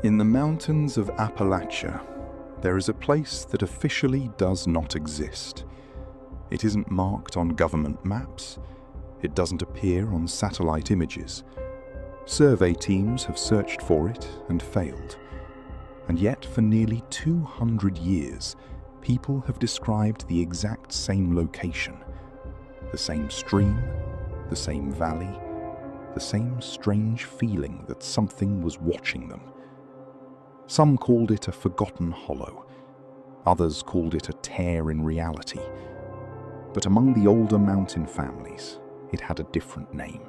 In the mountains of Appalachia, there is a place that officially does not exist. It isn't marked on government maps. It doesn't appear on satellite images. Survey teams have searched for it and failed. And yet, for nearly 200 years, people have described the exact same location. The same stream, the same valley, the same strange feeling that something was watching them. Some called it a forgotten hollow. Others called it a tear in reality. But among the older mountain families, it had a different name.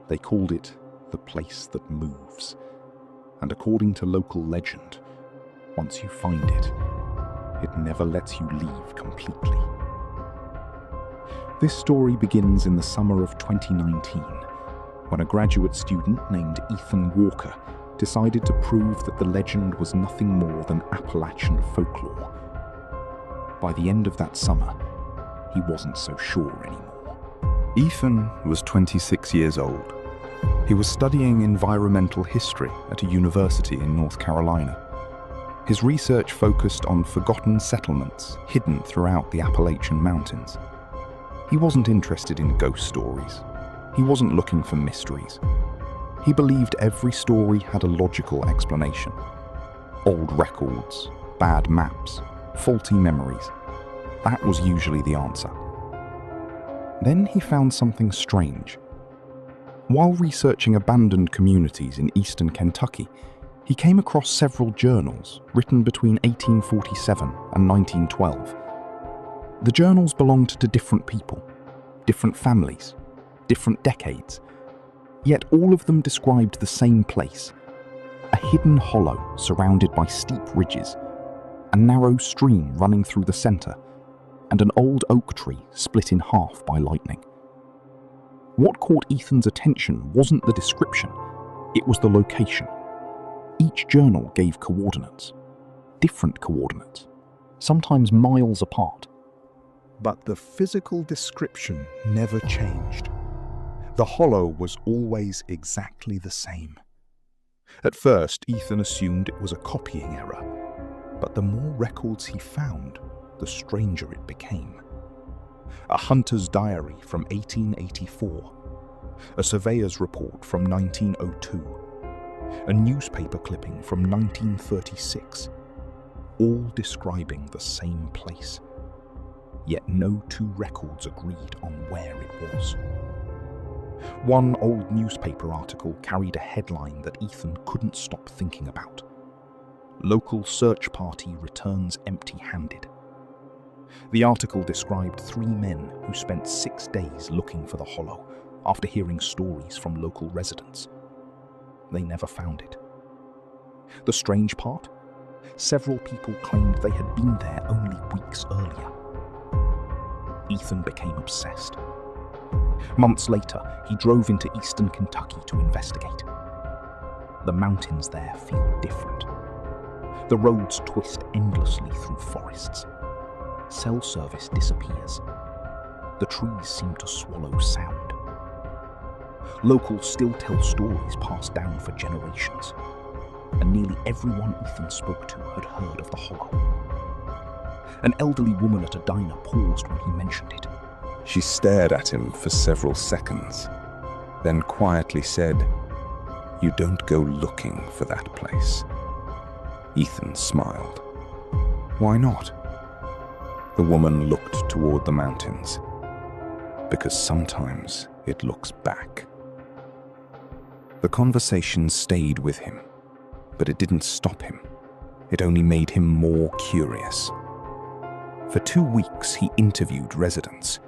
They called it the place that moves. And according to local legend, once you find it, it never lets you leave completely. This story begins in the summer of 2019, when a graduate student named Ethan Walker decided to prove that the legend was nothing more than Appalachian folklore. By the end of that summer, he wasn't so sure anymore. Ethan was 26 years old. He was studying environmental history at a university in North Carolina. His research focused on forgotten settlements hidden throughout the Appalachian Mountains. He wasn't interested in ghost stories. He wasn't looking for mysteries. He believed every story had a logical explanation. Old records, bad maps, faulty memories. That was usually the answer. Then he found something strange. While researching abandoned communities in eastern Kentucky, he came across several journals written between 1847 and 1912. The journals belonged to different people, different families, different decades. Yet all of them described the same place, a hidden hollow surrounded by steep ridges, a narrow stream running through the center, and an old oak tree split in half by lightning. What caught Ethan's attention wasn't the description, it was the location. Each journal gave coordinates, different coordinates, sometimes miles apart. But the physical description never changed. The hollow was always exactly the same. At first, Ethan assumed it was a copying error, but the more records he found, the stranger it became. A hunter's diary from 1884, a surveyor's report from 1902, a newspaper clipping from 1936, all describing the same place. Yet no two records agreed on where it was. One old newspaper article carried a headline that Ethan couldn't stop thinking about. Local search party returns empty-handed. The article described 3 men who spent 6 days looking for the hollow after hearing stories from local residents. They never found it. The strange part? Several people claimed they had been there only weeks earlier. Ethan became obsessed. Months later, he drove into eastern Kentucky to investigate. The mountains there feel different. The roads twist endlessly through forests. Cell service disappears. The trees seem to swallow sound. Locals still tell stories passed down for generations, and nearly everyone Ethan spoke to had heard of the hollow. An elderly woman at a diner paused when he mentioned it. She stared at him for several seconds, then quietly said, "You don't go looking for that place." Ethan smiled. "Why not?" The woman looked toward the mountains. "Because sometimes it looks back." The conversation stayed with him, but it didn't stop him. It only made him more curious. For 2 weeks, he interviewed residents.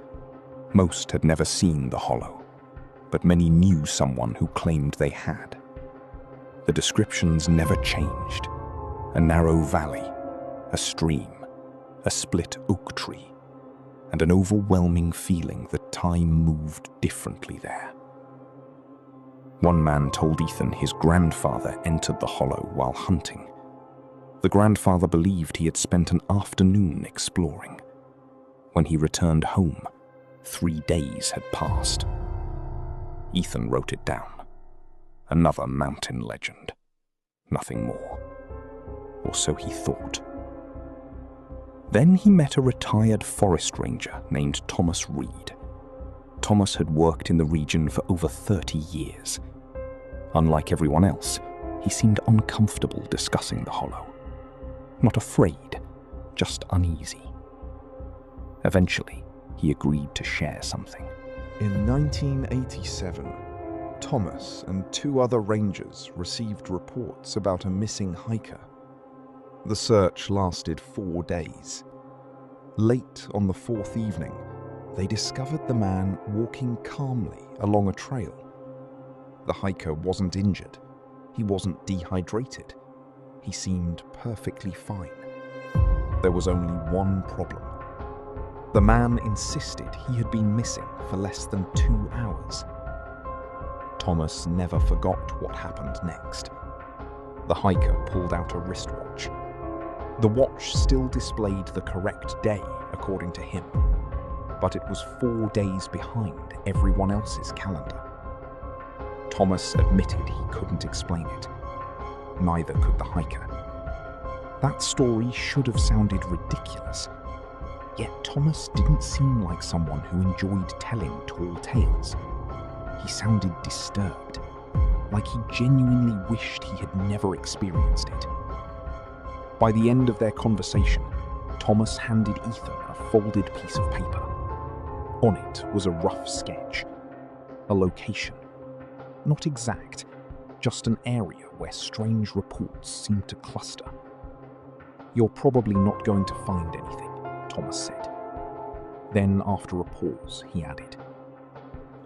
Most had never seen the hollow, but many knew someone who claimed they had. The descriptions never changed. A narrow valley, a stream, a split oak tree, and an overwhelming feeling that time moved differently there. One man told Ethan his grandfather entered the hollow while hunting. The grandfather believed he had spent an afternoon exploring. When he returned home, 3 days had passed. Ethan wrote it down. Another mountain legend. Nothing more. Or so he thought. Then he met a retired forest ranger named Thomas Reed. Thomas had worked in the region for over 30 years. Unlike everyone else, he seemed uncomfortable discussing the Hollow. Not afraid, just uneasy. Eventually, he agreed to share something. In 1987, Thomas and 2 other rangers received reports about a missing hiker. The search lasted 4 days. Late on the 4th evening, they discovered the man walking calmly along a trail. The hiker wasn't injured. He wasn't dehydrated. He seemed perfectly fine. There was only one problem. The man insisted he had been missing for less than 2 hours. Thomas never forgot what happened next. The hiker pulled out a wristwatch. The watch still displayed the correct day, according to him, but it was 4 days behind everyone else's calendar. Thomas admitted he couldn't explain it. Neither could the hiker. That story should have sounded ridiculous, yet Thomas didn't seem like someone who enjoyed telling tall tales. He sounded disturbed, like he genuinely wished he had never experienced it. By the end of their conversation, Thomas handed Ethan a folded piece of paper. On it was a rough sketch, a location. Not exact, just an area where strange reports seemed to cluster. "You're probably not going to find anything," Thomas said. Then, after a pause, he added,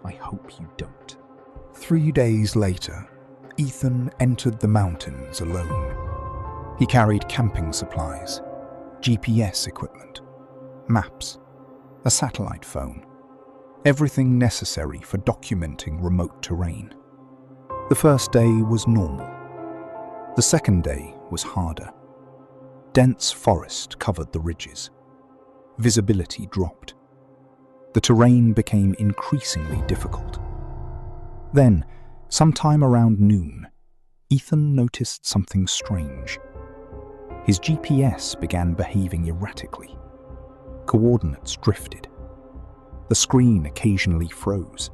"I hope you don't." 3 days later, Ethan entered the mountains alone. He carried camping supplies, GPS equipment, maps, a satellite phone, everything necessary for documenting remote terrain. The first day was normal. The second day was harder. Dense forest covered the ridges. Visibility dropped. The terrain became increasingly difficult. Then, sometime around noon, Ethan noticed something strange. His GPS began behaving erratically. Coordinates drifted. The screen occasionally froze.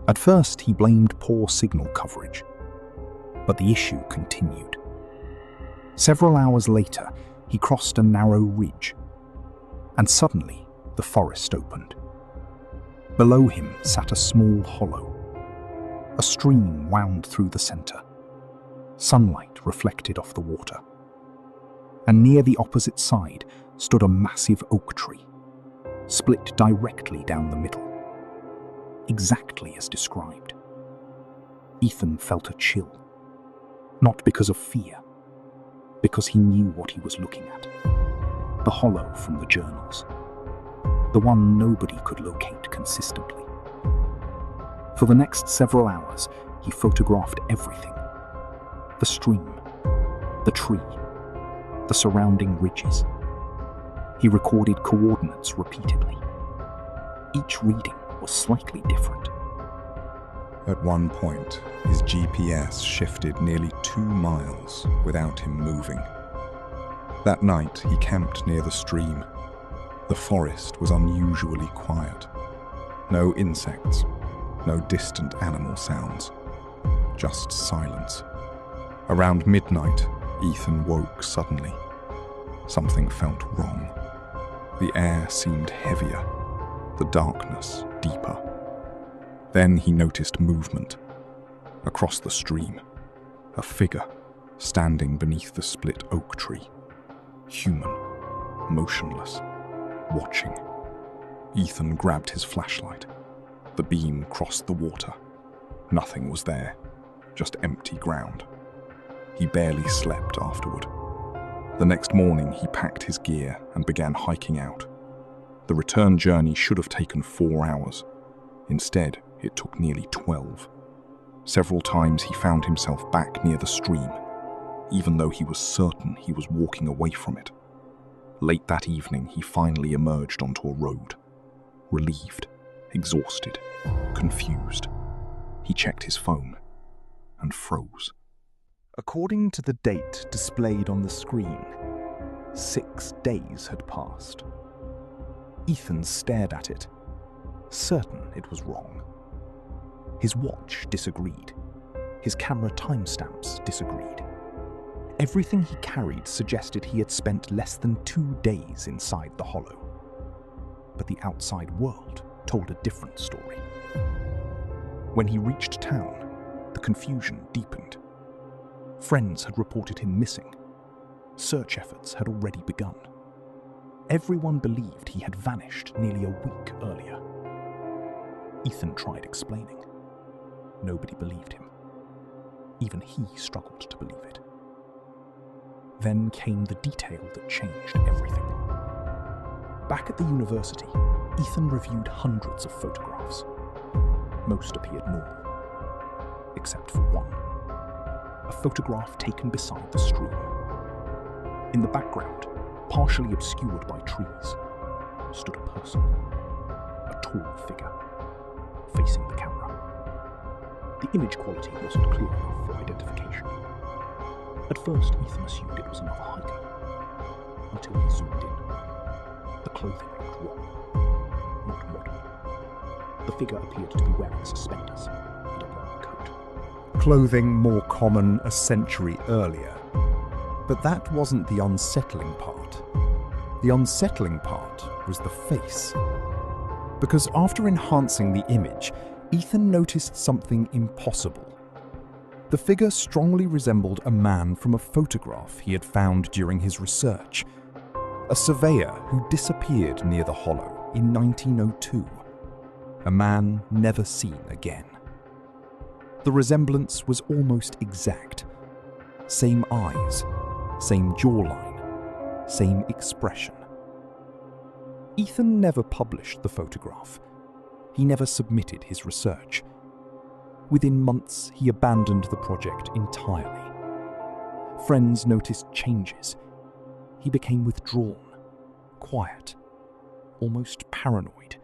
At first, he blamed poor signal coverage, but the issue continued. Several hours later, he crossed a narrow ridge, and suddenly the forest opened. Below him sat a small hollow. A stream wound through the center. Sunlight reflected off the water. And near the opposite side stood a massive oak tree, split directly down the middle, exactly as described. Ethan felt a chill, not because of fear, because he knew what he was looking at. The hollow from the journals, the one nobody could locate consistently. For the next several hours, he photographed everything: the stream, the tree, the surrounding ridges. He recorded coordinates repeatedly. Each reading was slightly different. At one point, his GPS shifted nearly 2 miles without him moving. That night, he camped near the stream. The forest was unusually quiet. No insects, no distant animal sounds, just silence. Around midnight, Ethan woke suddenly. Something felt wrong. The air seemed heavier, the darkness deeper. Then he noticed movement. Across the stream, a figure standing beneath the split oak tree. Human, motionless, watching. Ethan grabbed his flashlight. The beam crossed the water. Nothing was there, just empty ground. He barely slept afterward. The next morning, he packed his gear and began hiking out. The return journey should have taken 4 hours. Instead, it took nearly 12. Several times he found himself back near the stream, even though he was certain he was walking away from it. Late that evening, he finally emerged onto a road. Relieved, exhausted, confused. He checked his phone and froze. According to the date displayed on the screen, 6 days had passed. Ethan stared at it, certain it was wrong. His watch disagreed. His camera timestamps disagreed. Everything he carried suggested he had spent less than 2 days inside the hollow. But the outside world told a different story. When he reached town, the confusion deepened. Friends had reported him missing. Search efforts had already begun. Everyone believed he had vanished nearly a week earlier. Ethan tried explaining. Nobody believed him. Even he struggled to believe it. Then came the detail that changed everything. Back at the university, Ethan reviewed hundreds of photographs. Most appeared normal, except for one. A photograph taken beside the stream. In the background, partially obscured by trees, stood a person, a tall figure, facing the camera. The image quality wasn't clear enough for identification. At first, Ethan assumed it was another hiker, until he zoomed in. The clothing looked wrong, not modern. The figure appeared to be wearing suspenders and a long coat. Clothing more common a century earlier. But that wasn't the unsettling part. The unsettling part was the face. Because after enhancing the image, Ethan noticed something impossible. The figure strongly resembled a man from a photograph he had found during his research. A surveyor who disappeared near the hollow in 1902. A man never seen again. The resemblance was almost exact. Same eyes, same jawline, same expression. Ethan never published the photograph. He never submitted his research. Within months, he abandoned the project entirely. Friends noticed changes. He became withdrawn, quiet, almost paranoid.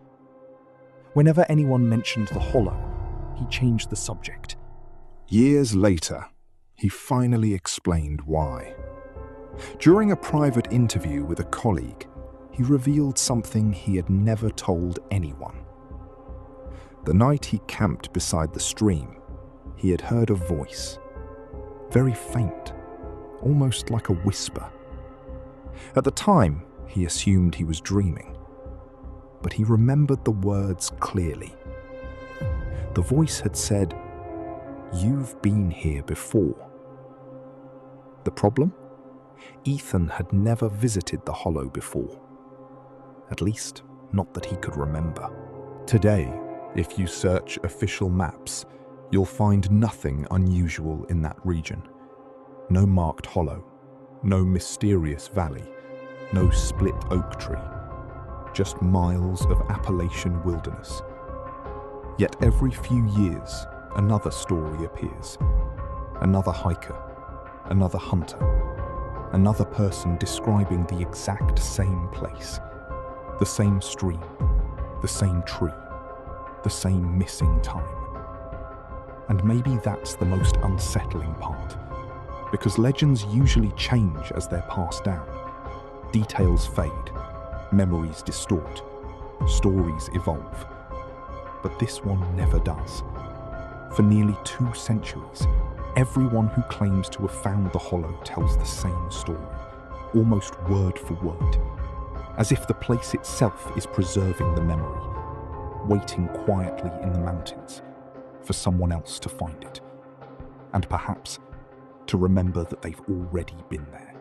Whenever anyone mentioned the hollow, he changed the subject. Years later, he finally explained why. During a private interview with a colleague, he revealed something he had never told anyone. The night he camped beside the stream, he had heard a voice, very faint, almost like a whisper. At the time, he assumed he was dreaming, but he remembered the words clearly. The voice had said, "You've been here before." The problem? Ethan had never visited the hollow before. At least, not that he could remember. Today, if you search official maps, you'll find nothing unusual in that region. No marked hollow, no mysterious valley, no split oak tree, just miles of Appalachian wilderness. Yet every few years, another story appears. Another hiker, another hunter, another person describing the exact same place, the same stream, the same tree, the same missing time. And maybe that's the most unsettling part, because legends usually change as they're passed down. Details fade, memories distort, stories evolve. But this one never does. For nearly 2 centuries, everyone who claims to have found the hollow tells the same story, almost word for word, as if the place itself is preserving the memory, waiting quietly in the mountains for someone else to find it, and perhaps to remember that they've already been there.